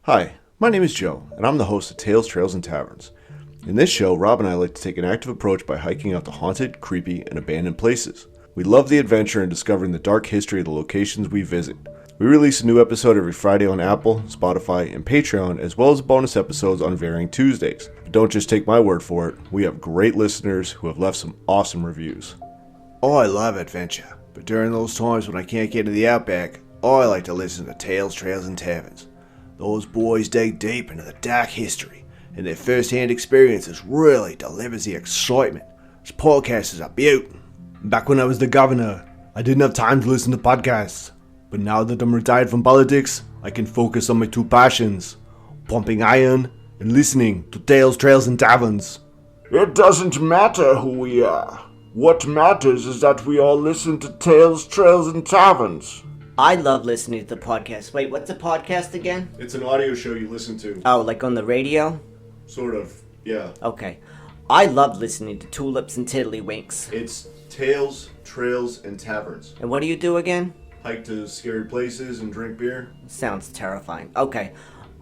Hi, my name is Joe, and I'm the host of Tales, Trails, and Taverns. In this show, Rob and I like to take an active approach by hiking out to haunted, creepy, and abandoned places. We love the adventure and discovering the dark history of the locations we visit. We release a new episode every Friday on Apple, Spotify, and Patreon, as well as bonus episodes on varying Tuesdays. But don't just take my word for it, we have great listeners who have left some awesome reviews. Oh, I love adventure, but during those times when I can't get to the outback, I like to listen to Tales, Trails, and Taverns. Those boys dig deep into the dark history, and their first-hand experiences really delivers the excitement. This podcast is a beaut. Back when I was the governor, I didn't have time to listen to podcasts. But now that I'm retired from politics, I can focus on my two passions, pumping iron and listening to Tales, Trails, and Taverns. It doesn't matter who we are. What matters is that we all listen to Tales, Trails, and Taverns. I love listening to the podcast. Wait, what's a podcast again? It's an audio show you listen to. Oh, like on the radio? Sort of, yeah. Okay. I love listening to Tulips and Tiddlywinks. It's Tales, Trails, and Taverns. And what do you do again? Hike to scary places and drink beer. Sounds terrifying. Okay.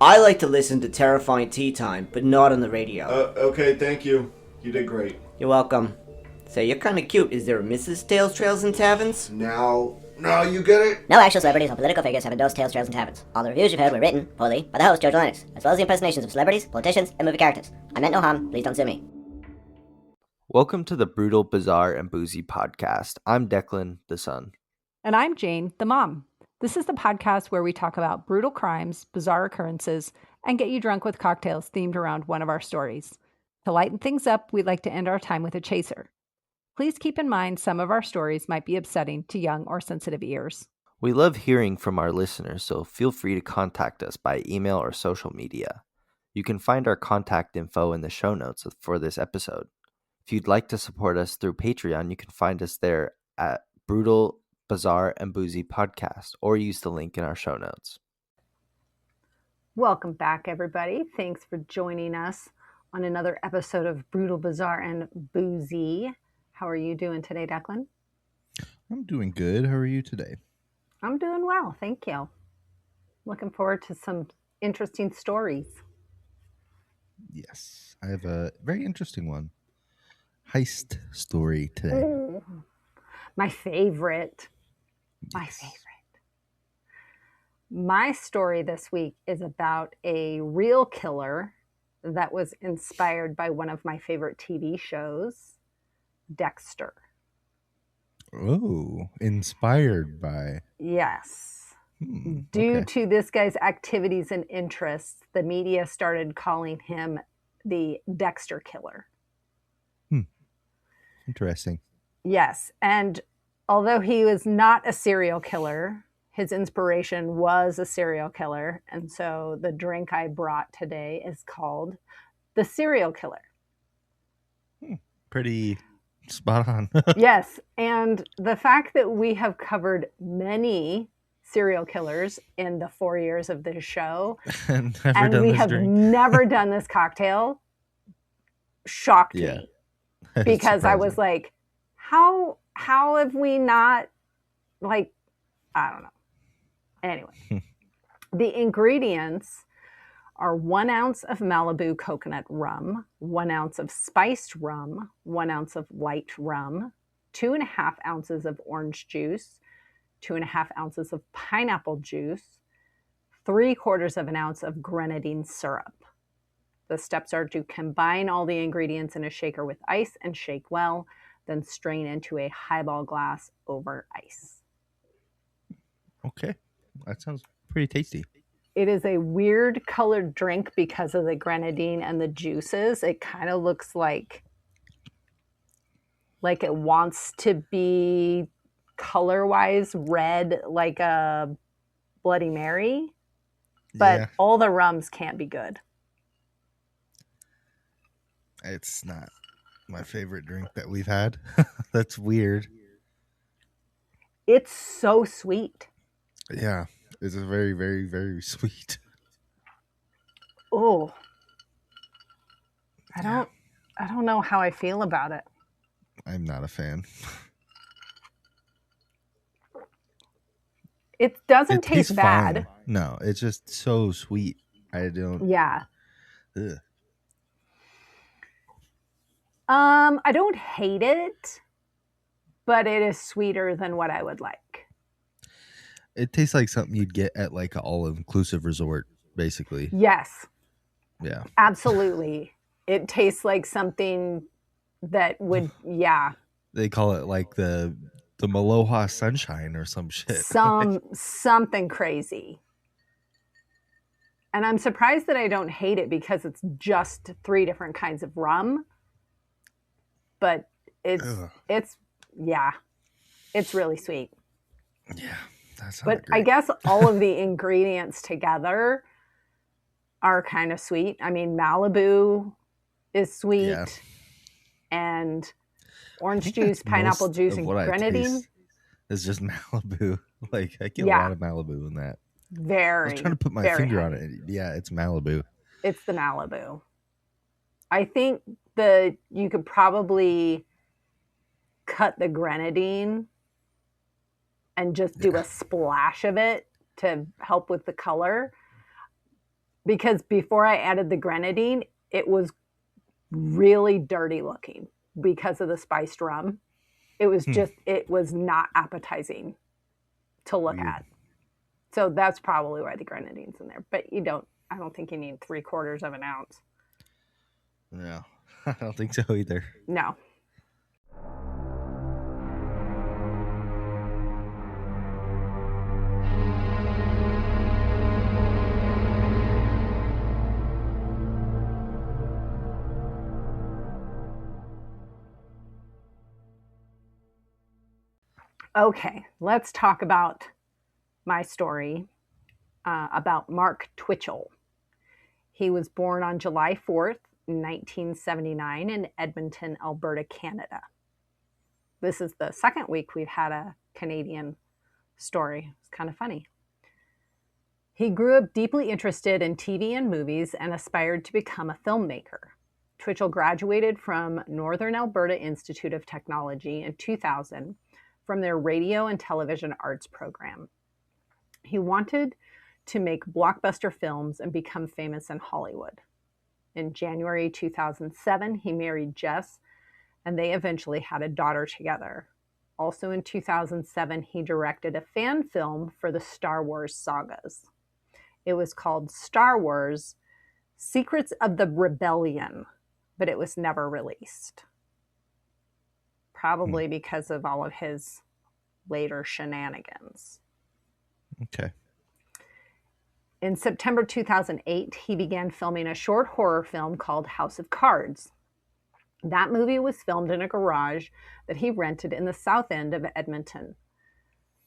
I like to listen to Terrifying Tea Time, but not on the radio. Okay, thank you. You did great. You're welcome. Say, you're kind of cute. Is there a Mrs. Tales, Trails, and Taverns? Now, you get it? No actual celebrities or political figures have endorsed Tales, Trails, and Taverns. All the reviews you've heard were written, poorly, by the host, George Lennox, as well as the impersonations of celebrities, politicians, and movie characters. I meant no harm, please don't sue me. Welcome to the Brutal, Bizarre, and Boozy podcast. I'm Deklan, the son. And I'm Jane, the mom. This is the podcast where we talk about brutal crimes, bizarre occurrences, and get you drunk with cocktails themed around one of our stories. To lighten things up, we'd like to end our time with a chaser. Please keep in mind some of our stories might be upsetting to young or sensitive ears. We love hearing from our listeners, so feel free to contact us by email or social media. You can find our contact info in the show notes for this episode. If you'd like to support us through Patreon, you can find us there at Brutal, Bizarre, and Boozy Podcast, or use the link in our show notes. Welcome back, everybody. Thanks for joining us on another episode of Brutal, Bizarre, and Boozy. How are you doing today, Deklan? I'm doing good. How are you today? I'm doing well, thank you. Looking forward to some interesting stories. Yes, I have a very interesting one. Heist story today. Ooh, my favorite. My favorite. My story this week is about a real killer that was inspired by one of my favorite TV shows, Dexter. Oh, inspired by. Yes. Due to this guy's activities and interests, the media started calling him the Dexter Killer. Interesting. Yes. And although he was not a serial killer, his inspiration was a serial killer. And so the drink I brought today is called the Serial Killer. Pretty spot on. Yes. And the fact that we have covered many serial killers in the 4 years of this show, and we have never done this cocktail, shocked me. Because I was like, how have we not, like, I don't know. Anyway, the ingredients are 1 ounce of Malibu coconut rum, 1 ounce of spiced rum, 1 ounce of light rum, 2.5 ounces of orange juice, 2.5 ounces of pineapple juice, 3/4 of an ounce of grenadine syrup. The steps are to combine all the ingredients in a shaker with ice and shake well, then strain into a highball glass over ice. Okay, that sounds pretty tasty. It is a weird colored drink because of the grenadine and the juices. It kind of looks like it wants to be color-wise red, like a Bloody Mary, but all the rums can't be good. It's not my favorite drink that we've had. That's weird. It's so sweet. Yeah, it's a very, very, very sweet. Oh, I don't know how I feel about it. I'm not a fan. It doesn't taste bad. Fine. No, it's just so sweet. I don't. Yeah. Ugh. I don't hate it, but it is sweeter than what I would like. It tastes like something you'd get at like an all-inclusive resort, basically. Yes. Yeah. Absolutely. It tastes like something that would, yeah. They call it like the Maloha Sunshine or some shit. Something crazy. And I'm surprised that I don't hate it because it's just 3 different kinds of rum. But it's really sweet. Yeah, that's. But great. I guess all of the ingredients together are kind of sweet. I mean, Malibu is sweet, and orange juice, pineapple juice, and grenadine. It's just Malibu. Like I get a lot of Malibu in that. Very. I was trying to put my finger on it. Yeah, it's Malibu. It's the Malibu. I think that you could probably cut the grenadine and just do a splash of it to help with the color. Because before I added the grenadine, it was really dirty looking because of the spiced rum. It was just, it was not appetizing to look at. So that's probably why the grenadine's in there. But I don't think you need 3/4 of an ounce. No, I don't think so either. No. Okay, let's talk about my story about Mark Twitchell. He was born on July 4th, 1979 in Edmonton, Alberta, Canada. This is the second week we've had a Canadian story. It's kind of funny. He grew up deeply interested in TV and movies and aspired to become a filmmaker. Twitchell graduated from Northern Alberta Institute of Technology in 2000 from their radio and television arts program. He wanted to make blockbuster films and become famous in Hollywood. In January 2007, he married Jess, and they eventually had a daughter together. Also in 2007, he directed a fan film for the Star Wars sagas. It was called Star Wars: Secrets of the Rebellion, but it was never released. Probably because of all of his later shenanigans. Okay. In September 2008, he began filming a short horror film called House of Cards. That movie was filmed in a garage that he rented in the south end of Edmonton.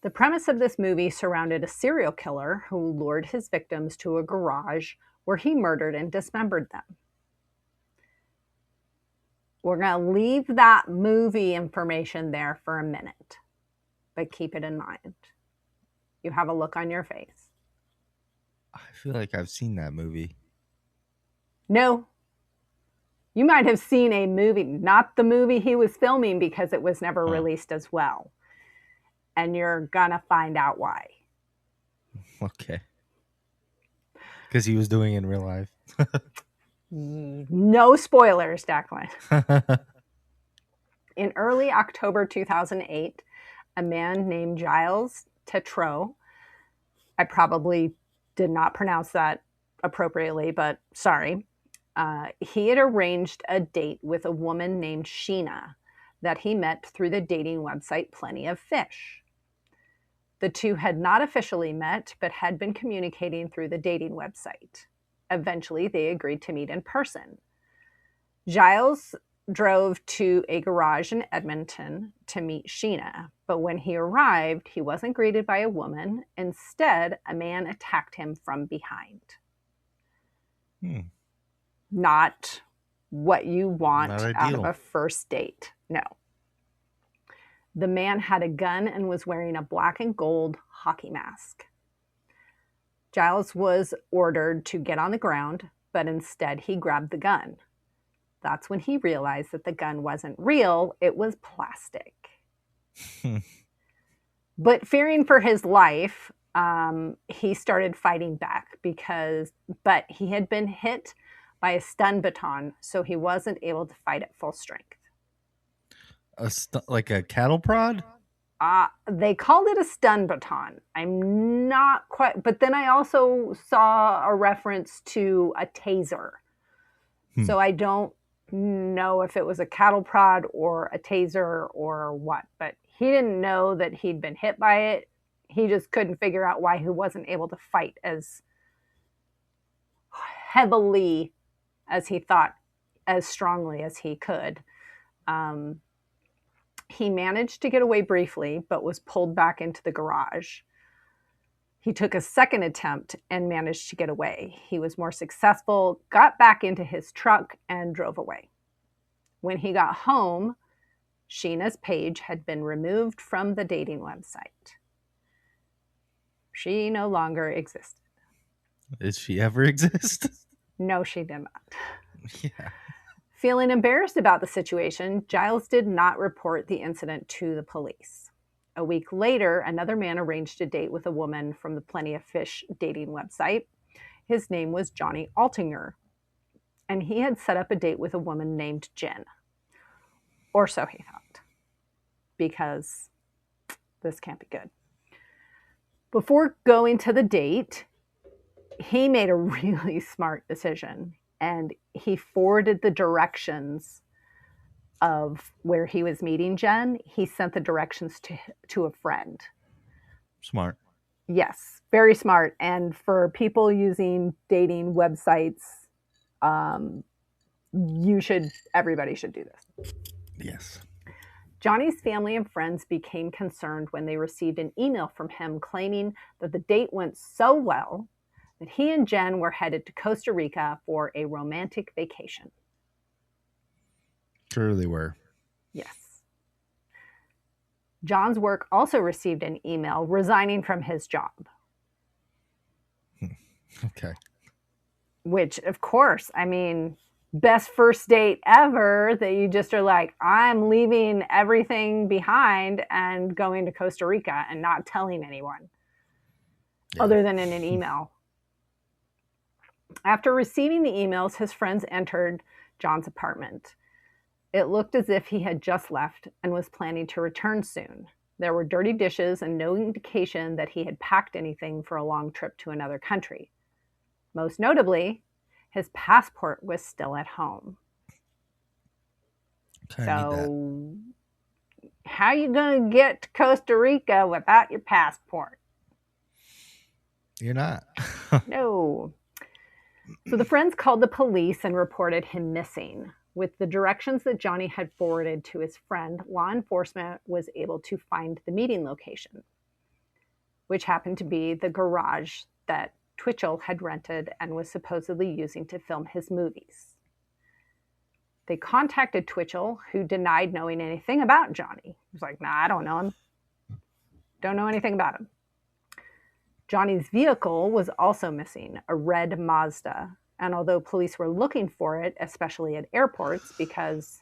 The premise of this movie surrounded a serial killer who lured his victims to a garage where he murdered and dismembered them. We're going to leave that movie information there for a minute, but keep it in mind. You have a look on your face. I feel like I've seen that movie. No. You might have seen a movie, not the movie he was filming because it was never released as well. And you're going to find out why. Okay. Because he was doing it in real life. No spoilers, Deklan. In early October 2008, a man named Giles Tetreault, I probably did not pronounce that appropriately, but sorry. He had arranged a date with a woman named Sheena that he met through the dating website Plenty of Fish. The two had not officially met, but had been communicating through the dating website. Eventually, they agreed to meet in person. Giles drove to a garage in Edmonton to meet Sheena, but when he arrived, he wasn't greeted by a woman. Instead, a man attacked him from behind. Not what you want out of a first date. No. The man had a gun and was wearing a black and gold hockey mask. Giles was ordered to get on the ground, but instead he grabbed the gun. That's when he realized that the gun wasn't real, it was plastic. But fearing for his life, he started fighting back but he had been hit by a stun baton, so he wasn't able to fight at full strength. Like a cattle prod? They called it a stun baton. I'm not quite, but then I also saw a reference to a taser. So I don't know if it was a cattle prod or a taser or what, but he didn't know that he'd been hit by it. He just couldn't figure out why he wasn't able to fight as heavily as he thought, as strongly as he could. He managed to get away briefly, but was pulled back into the garage. He took a second attempt and managed to get away. He was more successful, got back into his truck, and drove away. When he got home, Sheena's page had been removed from the dating website. She no longer existed. Did she ever exist? No, she did not. Yeah. Feeling embarrassed about the situation, Giles did not report the incident to the police. A week later, another man arranged a date with a woman from the Plenty of Fish dating website. His name was Johnny Altinger, and he had set up a date with a woman named Jen. Or so he thought, because this can't be good. Before going to the date, he made a really smart decision, and he forwarded the directions of where he was meeting Jen. He sent the directions to a friend. Smart. Yes, very smart. And for people using dating websites, everybody should do this. Yes. Johnny's family and friends became concerned when they received an email from him claiming that the date went so well that he and Jen were headed to Costa Rica for a romantic vacation. Sure they were. Yes. John's work also received an email resigning from his job. Okay. Which, of course, I mean, best first date ever, that you just are like, I'm leaving everything behind and going to Costa Rica and not telling anyone other than in an email. After receiving the emails, his friends entered John's apartment. It looked as if he had just left and was planning to return soon. There were dirty dishes and no indication that he had packed anything for a long trip to another country. Most notably, his passport was still at home. So, how are you going to get to Costa Rica without your passport? You're not. No. So the friends called the police and reported him missing. With the directions that Johnny had forwarded to his friend, law enforcement was able to find the meeting location, which happened to be the garage that Twitchell had rented and was supposedly using to film his movies. They contacted Twitchell, who denied knowing anything about Johnny. He was like, nah, I don't know him. Don't know anything about him. Johnny's vehicle was also missing, a red Mazda. And although police were looking for it, especially at airports, because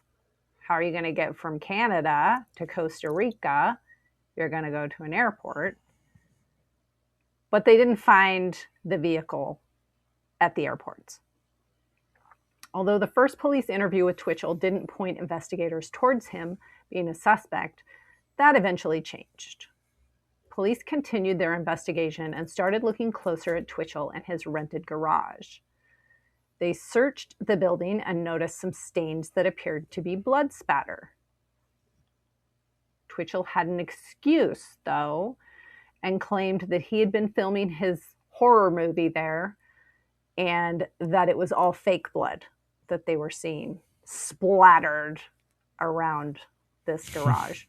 how are you going to get from Canada to Costa Rica? You're going to go to an airport. But they didn't find the vehicle at the airports. Although the first police interview with Twitchell didn't point investigators towards him being a suspect, that eventually changed. Police continued their investigation and started looking closer at Twitchell and his rented garage. They searched the building and noticed some stains that appeared to be blood spatter. Twitchell had an excuse, though, and claimed that he had been filming his horror movie there and that it was all fake blood that they were seeing splattered around this garage.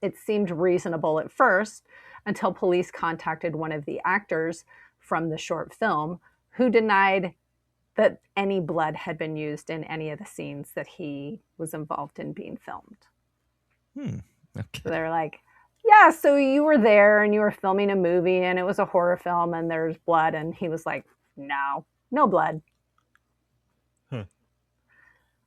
It seemed reasonable at first until police contacted one of the actors from the short film who denied that any blood had been used in any of the scenes that he was involved in being filmed. Okay. So they're like, yeah, so you were there and you were filming a movie and it was a horror film and there's blood. And he was like, no blood.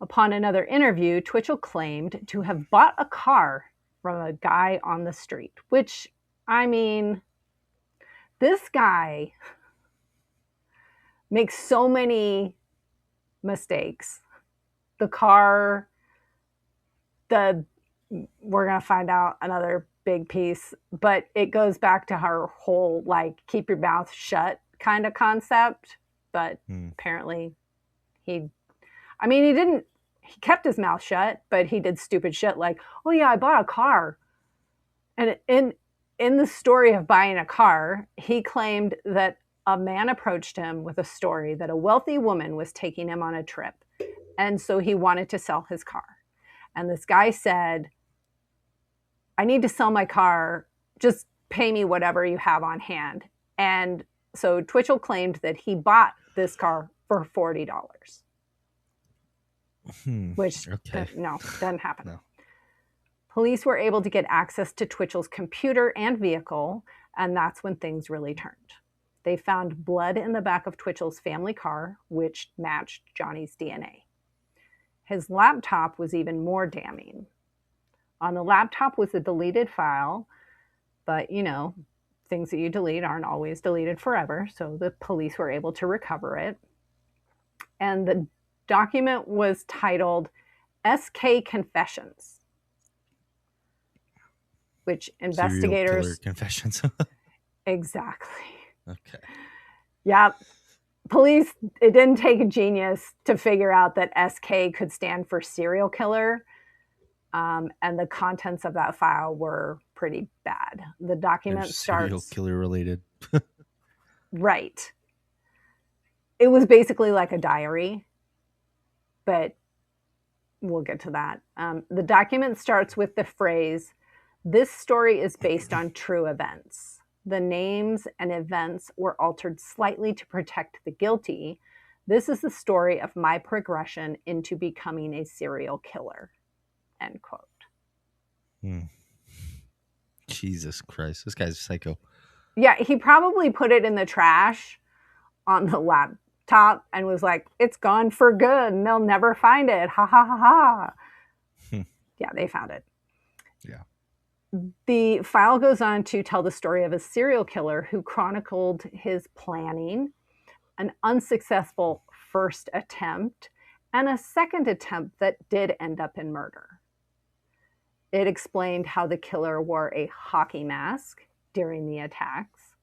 Upon another interview, Twitchell claimed to have bought a car from a guy on the street, which, I mean, This guy makes so many mistakes. The car, we're going to find out another big piece, but it goes back to her whole, like, keep your mouth shut kind of concept. But apparently he kept his mouth shut, but he did stupid shit like, oh yeah, I bought a car. And in the story of buying a car, he claimed that a man approached him with a story that a wealthy woman was taking him on a trip. And so he wanted to sell his car. And this guy said, I need to sell my car. Just pay me whatever you have on hand. And so Twitchell claimed that he bought this car for $40. Which, no, doesn't happen. No. Police were able to get access to Twitchell's computer and vehicle, and that's when things really turned. They found blood in the back of Twitchell's family car, which matched Johnny's DNA. His laptop was even more damning. On the laptop was a deleted file, but, you know, things that you delete aren't always deleted forever, so the police were able to recover it. And the document was titled SK Confessions, which investigators... Serial killer confessions. Exactly. Okay. Yeah. Police, it didn't take a genius to figure out that SK could stand for serial killer. And the contents of that file were pretty bad. The document starts... Serial killer related. Right. It was basically like a diary, but we'll get to that. The document starts with the phrase, "This story is based on true events. The names and events were altered slightly to protect the guilty. This is the story of my progression into becoming a serial killer." End quote. Jesus Christ. This guy's psycho. Yeah, he probably put it in the trash on the laptop and was like, it's gone for good and they'll never find it. Ha ha ha ha. Yeah, they found it. Yeah. The file goes on to tell the story of a serial killer who chronicled his planning, an unsuccessful first attempt, and a second attempt that did end up in murder. It explained how the killer wore a hockey mask during the attacks.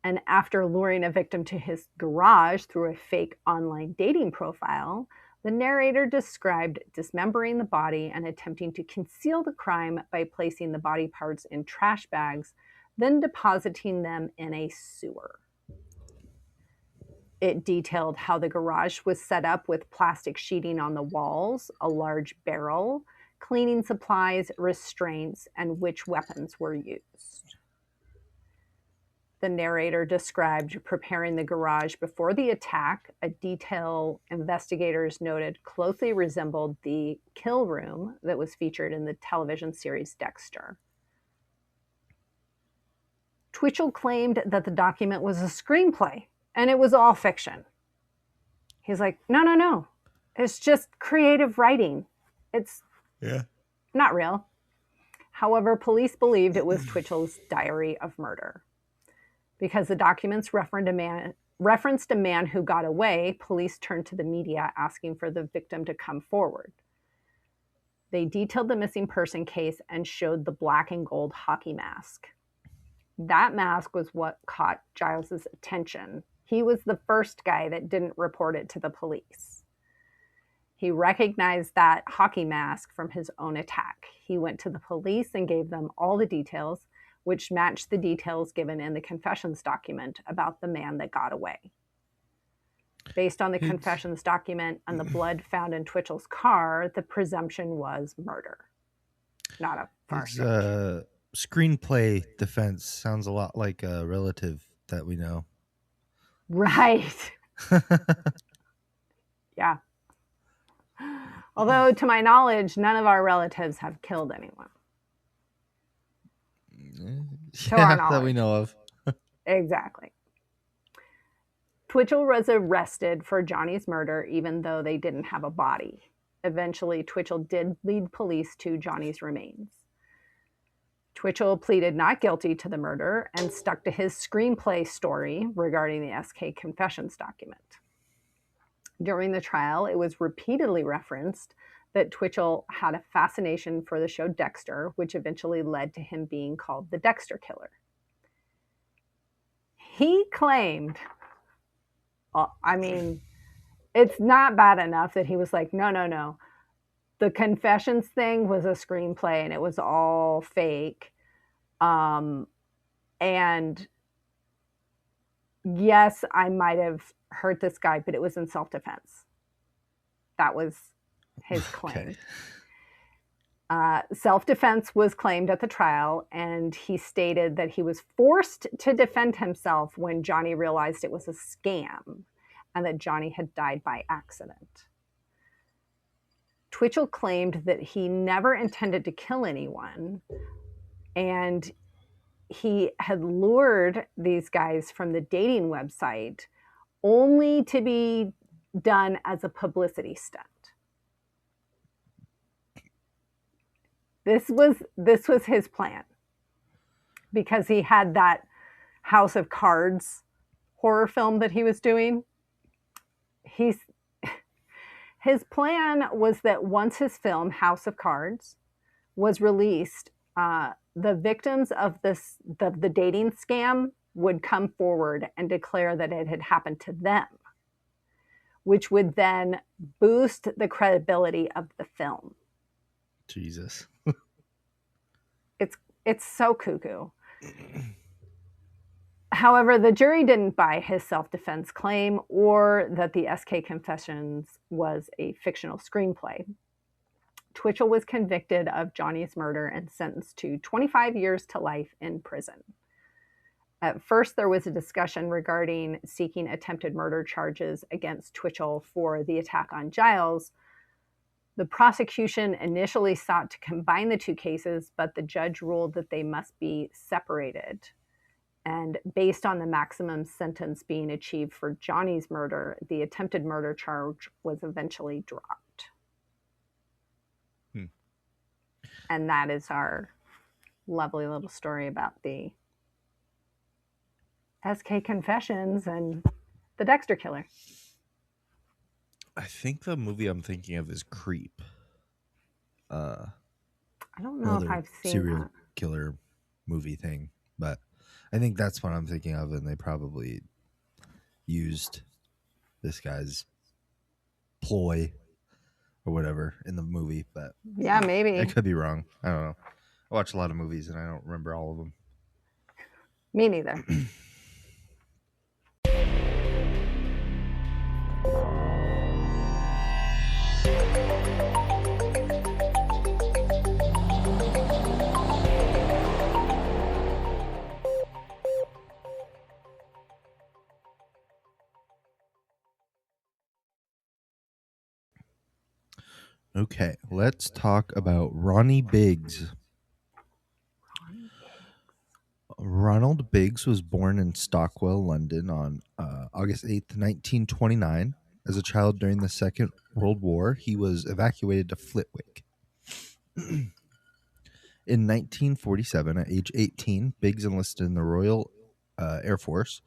And after luring a victim to his garage through a fake online dating profile, the narrator described dismembering the body and attempting to conceal the crime by placing the body parts in trash bags, then depositing them in a sewer. It detailed how the garage was set up with plastic sheeting on the walls, a large barrel, cleaning supplies, restraints, and which weapons were used. The narrator described preparing the garage before the attack, a detail investigators noted closely resembled the kill room that was featured in the television series Dexter. Twitchell claimed that the document was a screenplay and it was all fiction. He's like, no. It's just creative writing. It's not real. However, police believed it was Twitchell's diary of murder. Because the documents referenced a man who got away, police turned to the media asking for the victim to come forward. They detailed the missing person case and showed the black and gold hockey mask. That mask was what caught Giles's attention. He was the first guy that didn't report it to the police. He recognized that hockey mask from his own attack. He went to the police and gave them all the details, which matched the details given in the confessions document about the man that got away. Based on the confessions document and the blood found in Twitchell's car, the presumption was murder, not a farce. Screenplay defense sounds a lot like a relative that we know. Right. Yeah. Although, to my knowledge, none of our relatives have killed anyone. That we know of. Exactly. Twitchell was arrested for Johnny's murder, even though they didn't have a body. Eventually, Twitchell did lead police to Johnny's remains. Twitchell pleaded not guilty to the murder and stuck to his screenplay story regarding the SK confessions document. During the trial, it was repeatedly referenced that Twitchell had a fascination for the show Dexter, which eventually led to him being called the Dexter Killer. He claimed, it's not bad enough that he was like, no. The confessions thing was a screenplay and it was all fake. And yes, I might have hurt this guy, but it was in self-defense. That was his claim. Okay. Self-defense was claimed at the trial, and he stated that he was forced to defend himself when Johnny realized it was a scam and that Johnny had died by accident. Twitchell claimed that he never intended to kill anyone, and he had lured these guys from the dating website only to be done as a publicity stunt. This was his plan, because he had that House of Cards horror film that he was doing. His plan was that once his film, House of Cards, was released, the victims of the dating scam would come forward and declare that it had happened to them, which would then boost the credibility of the film. Jesus. It's so cuckoo. However, the jury didn't buy his self-defense claim or that the SK Confessions was a fictional screenplay. Twitchell was convicted of Johnny's murder and sentenced to 25 years to life in prison. At first, there was a discussion regarding seeking attempted murder charges against Twitchell for the attack on Giles. The prosecution initially sought to combine the two cases, but the judge ruled that they must be separated. And based on the maximum sentence being achieved for Johnny's murder, the attempted murder charge was eventually dropped. And that is our lovely little story about the SK Confessions and the Dexter Killer. I think the movie I'm thinking of is Creep. I don't know if I've seen serial that. killer movie thing, but I think that's what I'm thinking of, and they probably used this guy's ploy or whatever in the movie, but yeah, maybe. I could be wrong. I don't know. I watch a lot of movies and I don't remember all of them. Me neither. Okay, let's talk about Ronnie Biggs. Ronald Biggs was born in Stockwell, London on August 8th, 1929. As a child during the Second World War, he was evacuated to Flitwick. In 1947, at age 18, Biggs enlisted in the Royal Air Force.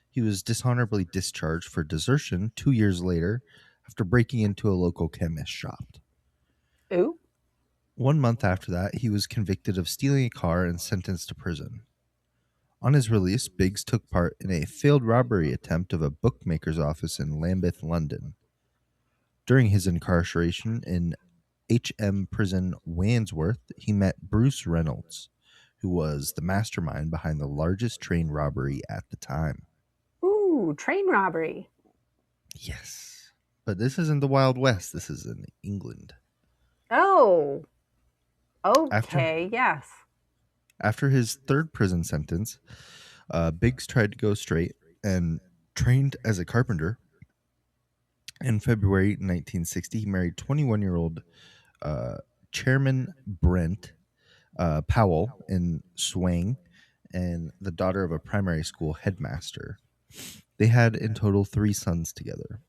He was dishonorably discharged for desertion 2 years later after breaking into a local chemist shop. Ooh. 1 month after that, he was convicted of stealing a car and sentenced to prison. On his release, Biggs took part in a failed robbery attempt of a bookmaker's office in Lambeth, London. During his incarceration in HM prison Wandsworth, he met Bruce Reynolds, who was the mastermind behind the largest train robbery at the time. Ooh, train robbery. Yes. But this isn't the Wild West. This is in England. Oh. Okay, yes. After his third prison sentence, Biggs tried to go straight and trained as a carpenter. In February 1960, he married 21-year-old Chairman Brent Powell in Swang and the daughter of a primary school headmaster. They had in total 3 sons together.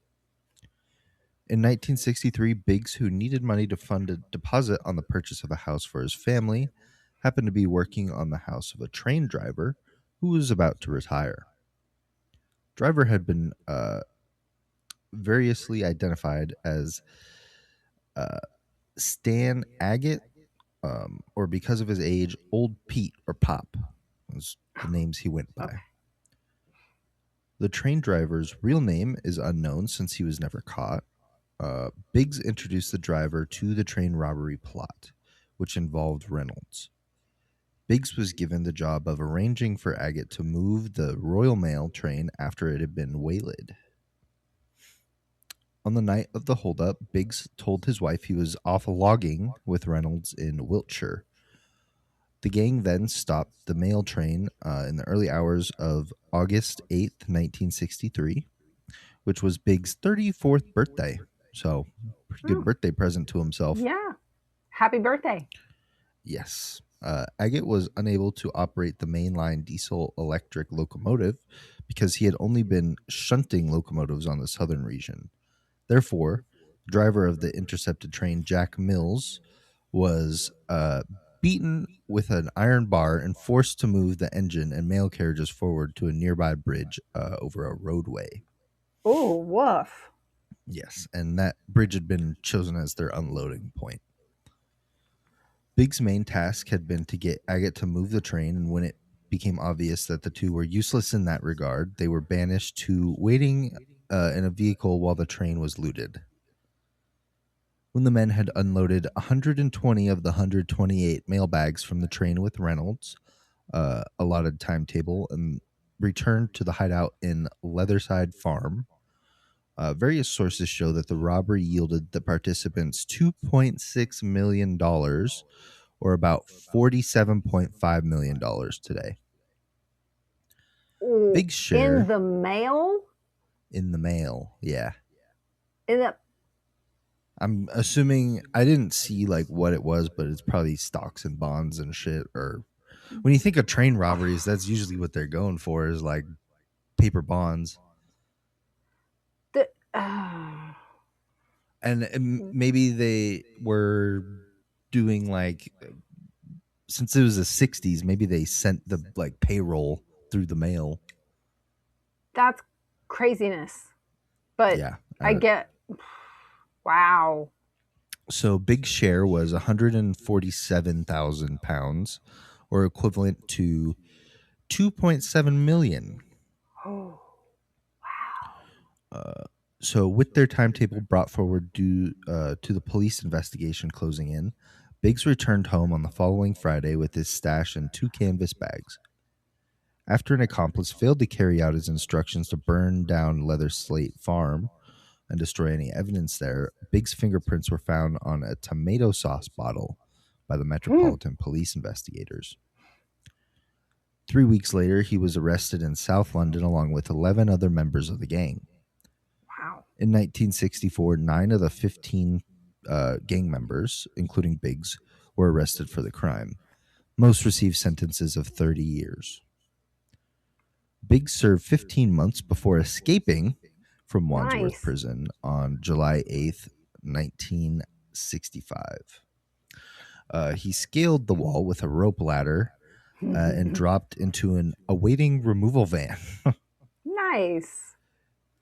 In 1963, Biggs, who needed money to fund a deposit on the purchase of a house for his family, happened to be working on the house of a train driver who was about to retire. Driver had been variously identified as Stan Agate, or because of his age, Old Pete or Pop was the names he went by. Okay. The train driver's real name is unknown since he was never caught. Biggs introduced the driver to the train robbery plot, which involved Reynolds. Biggs was given the job of arranging for Agate to move the Royal Mail train after it had been waylaid. On the night of the holdup, Biggs told his wife he was off logging with Reynolds in Wiltshire. The gang then stopped the mail train in the early hours of August 8th, 1963, which was Biggs' 34th birthday. So, pretty good birthday present to himself. Yeah. Happy birthday. Yes. Agate was unable to operate the mainline diesel electric locomotive because he had only been shunting locomotives on the southern region. Therefore, the driver of the intercepted train, Jack Mills, was beaten with an iron bar and forced to move the engine and mail carriages forward to a nearby bridge over a roadway. Oh, woof. Yes, and that bridge had been chosen as their unloading point. Biggs' main task had been to get Agate to move the train, and when it became obvious that the two were useless in that regard, they were banished to waiting in a vehicle while the train was looted. When the men had unloaded 120 of the 128 mail bags from the train with Reynolds' allotted timetable and returned to the hideout in Leatherside Farm, various sources show that the robbery yielded the participants $2.6 million, or about $47.5 million today. Ooh, Big share. In the mail? In the mail, yeah. In the... I'm assuming, I didn't see like what it was, but it's probably stocks and bonds and shit. Or when you think of train robberies, that's usually what they're going for, is like paper bonds. And maybe they were doing like, since it was the 60s, maybe they sent the like payroll through the mail. That's craziness. But yeah, I get, wow. So Big's share was 147,000 pounds, or equivalent to 2.7 million. Oh, wow. So with their timetable brought forward due to the police investigation closing in, Biggs returned home on the following Friday with his stash in 2 canvas bags. After an accomplice failed to carry out his instructions to burn down Leather Slate Farm and destroy any evidence there, Biggs' fingerprints were found on a tomato sauce bottle by the Metropolitan Police investigators. 3 weeks later, he was arrested in South London along with 11 other members of the gang. Wow. In 1964, 9 of the 15 gang members, including Biggs, were arrested for the crime. Most received sentences of 30 years. Biggs served 15 months before escaping from Wandsworth Prison on July 8th, 1965. He scaled the wall with a rope ladder and dropped into an awaiting removal van. Nice.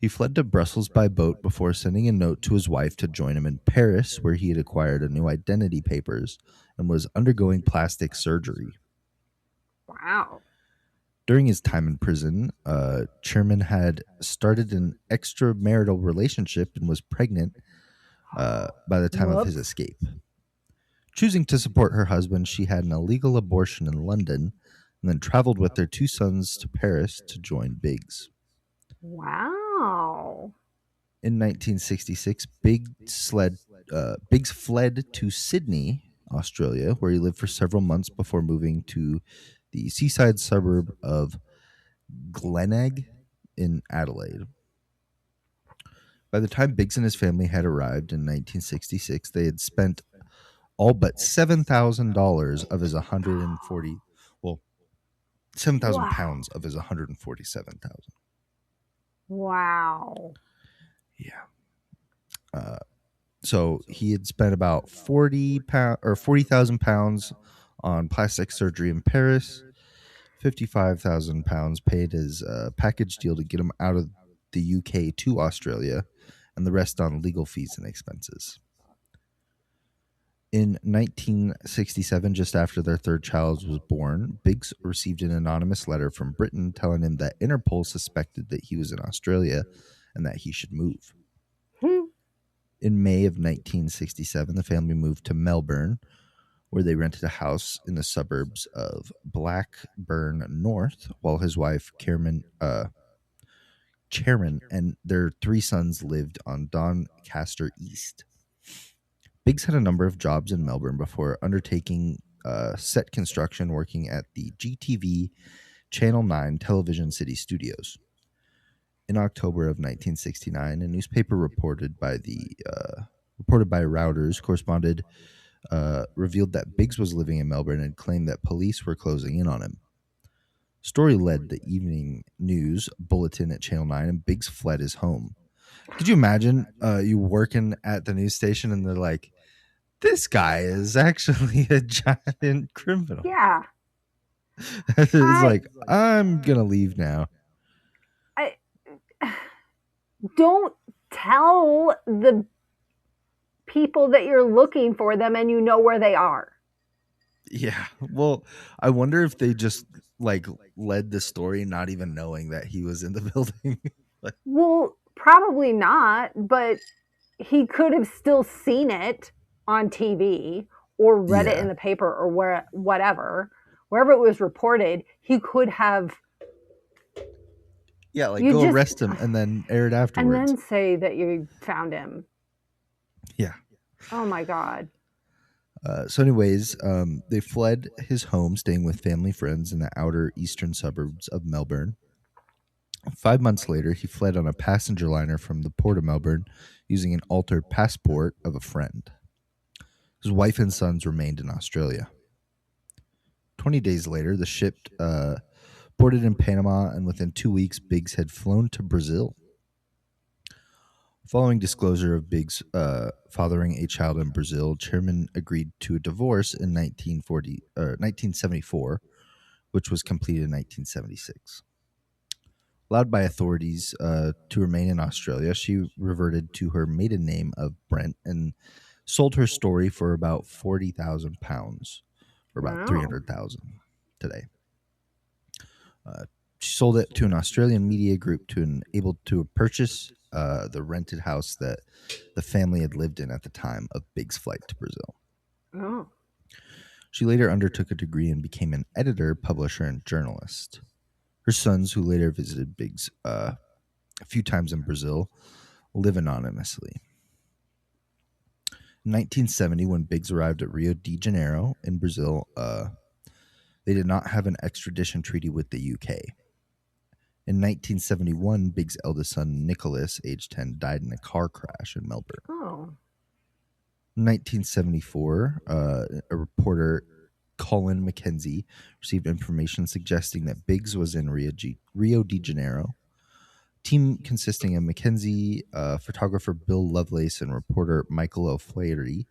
He fled to Brussels by boat before sending a note to his wife to join him in Paris, where he had acquired a new identity papers and was undergoing plastic surgery. Wow. During his time in prison, Chairman had started an extramarital relationship and was pregnant by the time of his escape. Choosing to support her husband, she had an illegal abortion in London and then traveled with their 2 sons to Paris to join Biggs. Wow. In 1966, Biggs fled to Sydney, Australia, where he lived for several months before moving to the seaside suburb of Glenelg in Adelaide. By the time Biggs and his family had arrived in 1966, they had spent all but $7,000 of his 140, well, 7,000 pounds of his 147,000. Wow. Yeah. So he had spent about 40,000 pounds on plastic surgery in Paris. £55,000 paid as a package deal to get him out of the UK to Australia, and the rest on legal fees and expenses. In 1967, just after their third child was born, Biggs received an anonymous letter from Britain telling him that Interpol suspected that he was in Australia and that he should move. In May of 1967, the family moved to Melbourne, where they rented a house in the suburbs of Blackburn North, while his wife, Chairman, and their 3 sons lived on Doncaster East. Biggs had a number of jobs in Melbourne before undertaking set construction working at the GTV Channel 9 Television City Studios. In October of 1969, a newspaper reported by Reuters revealed that Biggs was living in Melbourne and claimed that police were closing in on him. Story led the evening news bulletin at Channel 9, and Biggs fled his home. Could you imagine you working at the news station and they're like, this guy is actually a giant criminal. Yeah. It's like, I'm going to leave now. Don't tell the people that you're looking for them and you know where they are. Yeah. Well, I wonder if they just led the story not even knowing that he was in the building. Well, probably not, but he could have still seen it on TV or read it in the paper or wherever it was reported. He could have go arrest him and then air it afterwards. And then say that you found him. Yeah. Oh my God. So anyways, they fled his home, staying with family friends in the outer eastern suburbs of Melbourne. 5 months later, he fled on a passenger liner from the port of Melbourne using an altered passport of a friend. His wife and sons remained in Australia. 20 days later, the ship boarded in Panama, and within 2 weeks, Biggs had flown to Brazil. Following disclosure of Biggs fathering a child in Brazil, Chairman agreed to a divorce in 1974, which was completed in 1976. Allowed by authorities to remain in Australia, she reverted to her maiden name of Brent and sold her story for about £40,000, or about $300,000 today. She sold it to an Australian media group able to purchase the rented house that the family had lived in at the time of Biggs' flight to Brazil. Oh. She later undertook a degree and became an editor, publisher, and journalist. Her sons, who later visited Biggs a few times in Brazil, live anonymously. In 1970, when Biggs arrived at Rio de Janeiro in Brazil, they did not have an extradition treaty with the UK. In 1971, Biggs' eldest son, Nicholas, age 10, died in a car crash in Melbourne. Oh. In 1974, a reporter, Colin Mackenzie, received information suggesting that Biggs was in Rio de Janeiro. A team consisting of Mackenzie, photographer Bill Lovelace, and reporter Michael O'Flaherty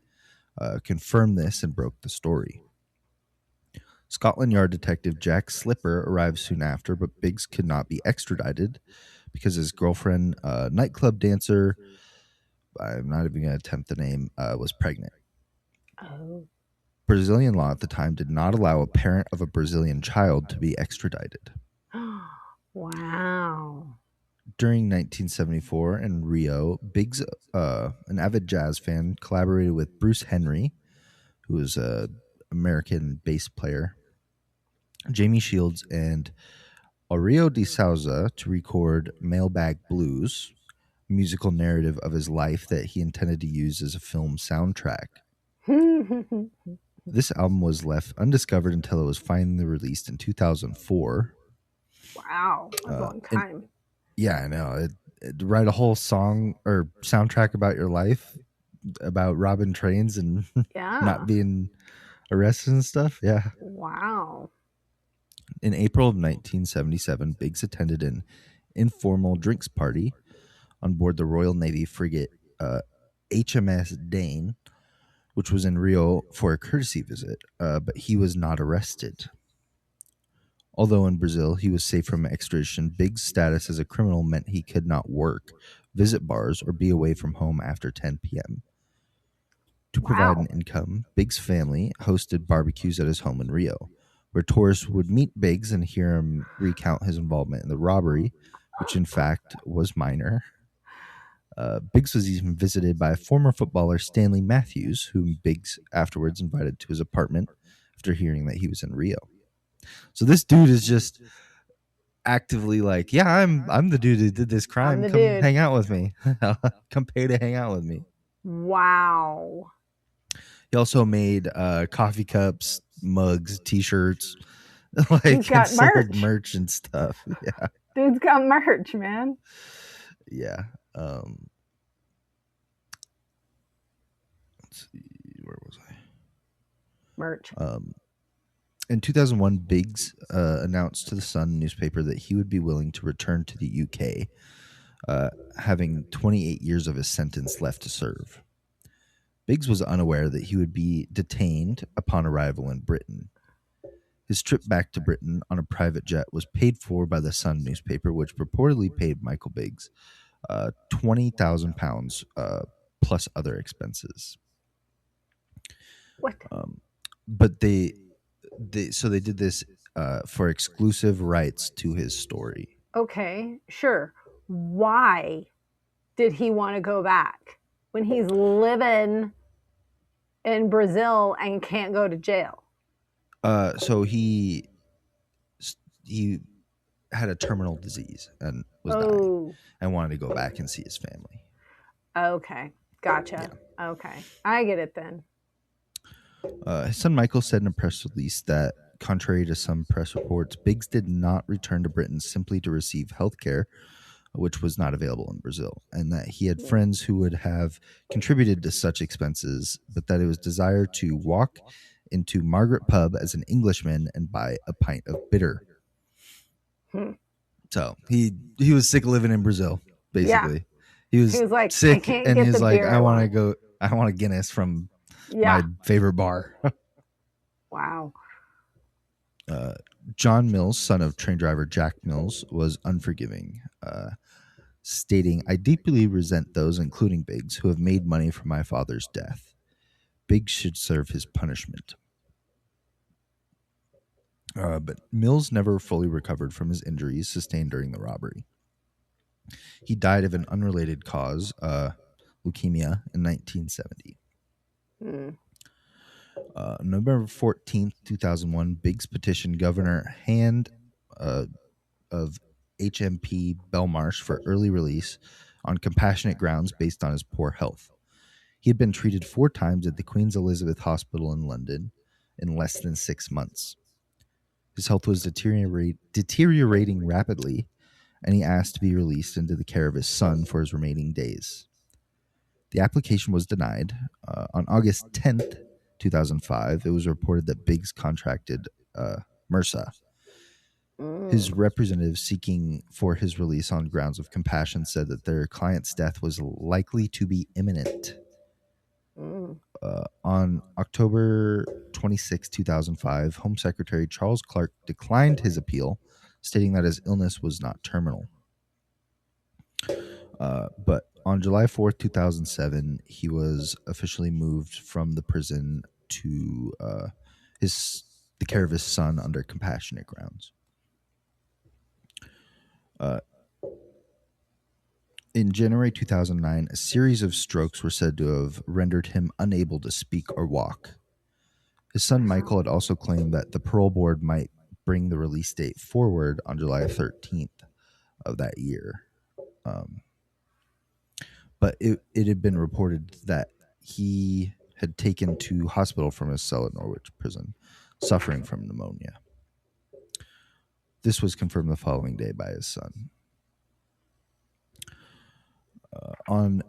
confirmed this and broke the story. Scotland Yard detective Jack Slipper arrived soon after, but Biggs could not be extradited because his girlfriend, nightclub dancer, I'm not even going to attempt the name, was pregnant. Oh. Brazilian law at the time did not allow a parent of a Brazilian child to be extradited. Wow. During 1974 in Rio, Biggs, an avid jazz fan, collaborated with Bruce Henry, who was an American bass player, Jamie Shields, and Aureo de Souza to record Mailbag Blues, a musical narrative of his life that he intended to use as a film soundtrack. This album was left undiscovered until it was finally released in 2004. Wow, that's a long time. Yeah, I know. Write a whole song or soundtrack about your life, about robbing trains and not being arrested and stuff. Yeah. Wow. In April of 1977, Biggs attended an informal drinks party on board the Royal Navy frigate HMS Dane, which was in Rio for a courtesy visit, but he was not arrested. Although in Brazil he was safe from extradition, Biggs' status as a criminal meant he could not work, visit bars, or be away from home after 10 p.m. To provide an income, Biggs' family hosted barbecues at his home in Rio, where tourists would meet Biggs and hear him recount his involvement in the robbery, which in fact was minor. Biggs was even visited by former footballer Stanley Matthews, whom Biggs afterwards invited to his apartment after hearing that he was in Rio. So this dude is just actively like, yeah, I'm the dude who did this crime. Come hang out with me. Come pay to hang out with me. Wow. He also made coffee cups, mugs, T-shirts, like He's got merch and stuff. Yeah, dude's got merch, man. Yeah. Let's see, where was I? Merch. In 2001, Biggs announced to the Sun newspaper that he would be willing to return to the UK, having 28 years of his sentence left to serve. Biggs was unaware that he would be detained upon arrival in Britain. His trip back to Britain on a private jet was paid for by the Sun newspaper, which purportedly paid Michael Biggs £20,000 plus other expenses. What? But they did this for exclusive rights to his story. Okay, sure. Why did he want to go back when he's living in Brazil and can't go to jail? So he had a terminal disease and was dying and wanted to go back and see his family. Okay, gotcha. Yeah. Okay, I get it then. His son Michael said in a press release that, contrary to some press reports, Biggs did not return to Britain simply to receive health care, which was not available in Brazil, and that he had friends who would have contributed to such expenses, but that it was desire to walk into Margaret Pub as an Englishman and buy a pint of bitter. So he was sick of living in Brazil, basically. Yeah. He was like, sick, and he's like, I want a Guinness from my favorite bar. Wow. John Mills, son of train driver Jack Mills, was unforgiving, stating, I deeply resent those, including Biggs, who have made money from my father's death. Biggs should serve his punishment. But Mills never fully recovered from his injuries sustained during the robbery. He died of an unrelated cause, leukemia, in 1970. November 14th, 2001, Biggs petitioned Governor Hand of HMP Belmarsh for early release on compassionate grounds based on his poor health. He had been treated 4 times at the Queen's Elizabeth Hospital in London in less than 6 months. His health was deteriorating rapidly, and he asked to be released into the care of his son for his remaining days. The application was denied. On August 10th, 2005, it was reported that Biggs contracted MRSA. His representative seeking for his release on grounds of compassion said that their client's death was likely to be imminent. On October 26, 2005, Home Secretary Charles Clarke declined his appeal, stating that his illness was not terminal. But on July 4th, 2007, he was officially moved from the prison to the care of his son under compassionate grounds. In January 2009, a series of strokes were said to have rendered him unable to speak or walk. His son Michael had also claimed that the parole board might bring the release date forward on July 13th of that year. But it had been reported that he had taken to hospital from his cell at Norwich prison, suffering from pneumonia. This was confirmed the following day by his son. On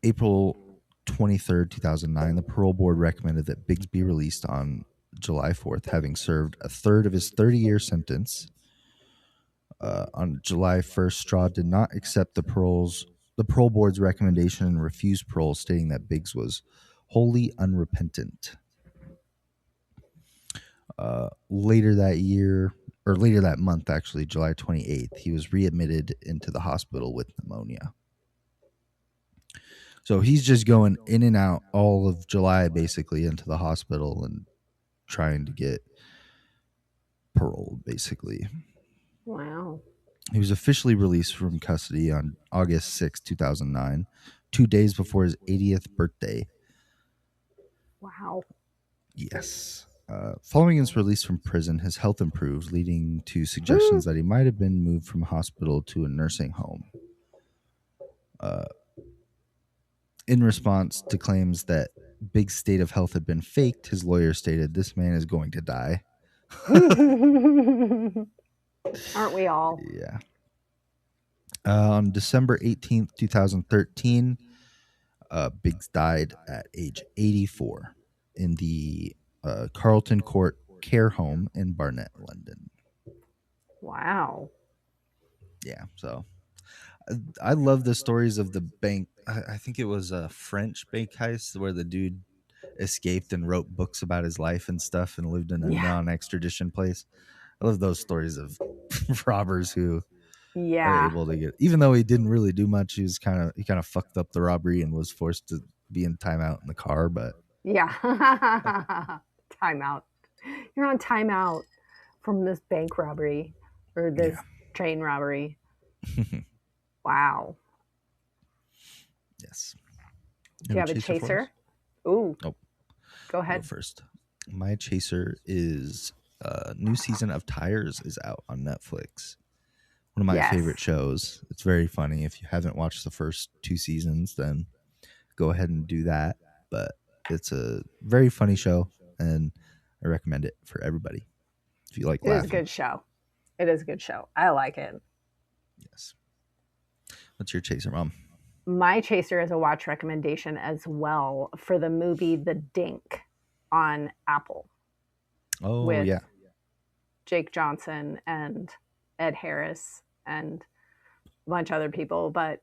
April 23rd, 2009, the parole board recommended that Biggs be released on July 4th, having served a third of his 30-year sentence. On July 1st, Straw did not accept the parole board's recommendation and refused parole, stating that Biggs was wholly unrepentant. Later that month, actually, July 28th, he was readmitted into the hospital with pneumonia. So he's just going in and out all of July, basically, into the hospital and trying to get paroled, basically. Wow. He was officially released from custody on August 6, 2009, 2 days before his 80th birthday. Wow. Yes. Following his release from prison, his health improved, leading to suggestions that he might have been moved from hospital to a nursing home. In response to claims that Biggs' state of health had been faked, his lawyer stated, "This man is going to die." Aren't we all? Yeah. On December 18th, 2013, Biggs died at age 84 in the Carlton Court Care Home in Barnet, London. Wow. Yeah, so I love the stories of the bank. I think it was a French bank heist where the dude escaped and wrote books about his life and stuff and lived in a non-extradition place. I love those stories of robbers who are able to get, even though he didn't really do much, he kind of fucked up the robbery and was forced to be in timeout in the car. But timeout. You're on timeout from this bank robbery or this train robbery. Wow. Yes. Do you have a chaser? Ooh. Nope. Go ahead. Go first. My chaser is new season of Tires is out on Netflix. One of my favorite shows. It's very funny. If you haven't watched the first 2 seasons, then go ahead and do that. But it's a very funny show, and I recommend it for everybody. If you like laughing. It is a good show. It is a good show. I like it. Yes. What's your chaser, Mom? My chaser is a watch recommendation as well for the movie The Dink on Apple. Oh, with yeah. Jake Johnson and Ed Harris and a bunch of other people. But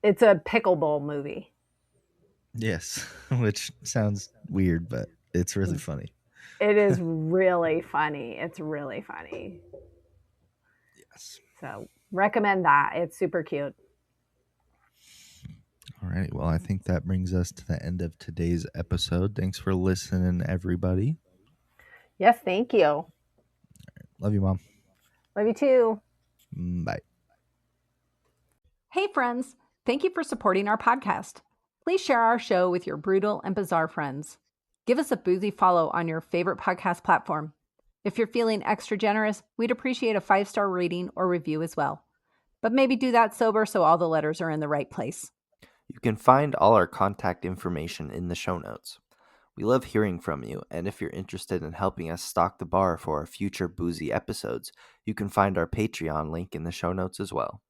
it's a pickleball movie. Yes, which sounds weird, but it's really funny. It is really funny. It's really funny. Yes. So recommend that. It's super cute. All right. Well, I think that brings us to the end of today's episode. Thanks for listening, everybody. Yes, thank you. All right. Love you, Mom. Love you too. Bye. Hey, friends. Thank you for supporting our podcast. Please share our show with your brutal and bizarre friends. Give us a Boozy follow on your favorite podcast platform. If you're feeling extra generous, we'd appreciate a 5-star rating or review as well. But maybe do that sober so all the letters are in the right place. You can find all our contact information in the show notes. We love hearing from you, and if you're interested in helping us stock the bar for our future Boozy episodes, you can find our Patreon link in the show notes as well.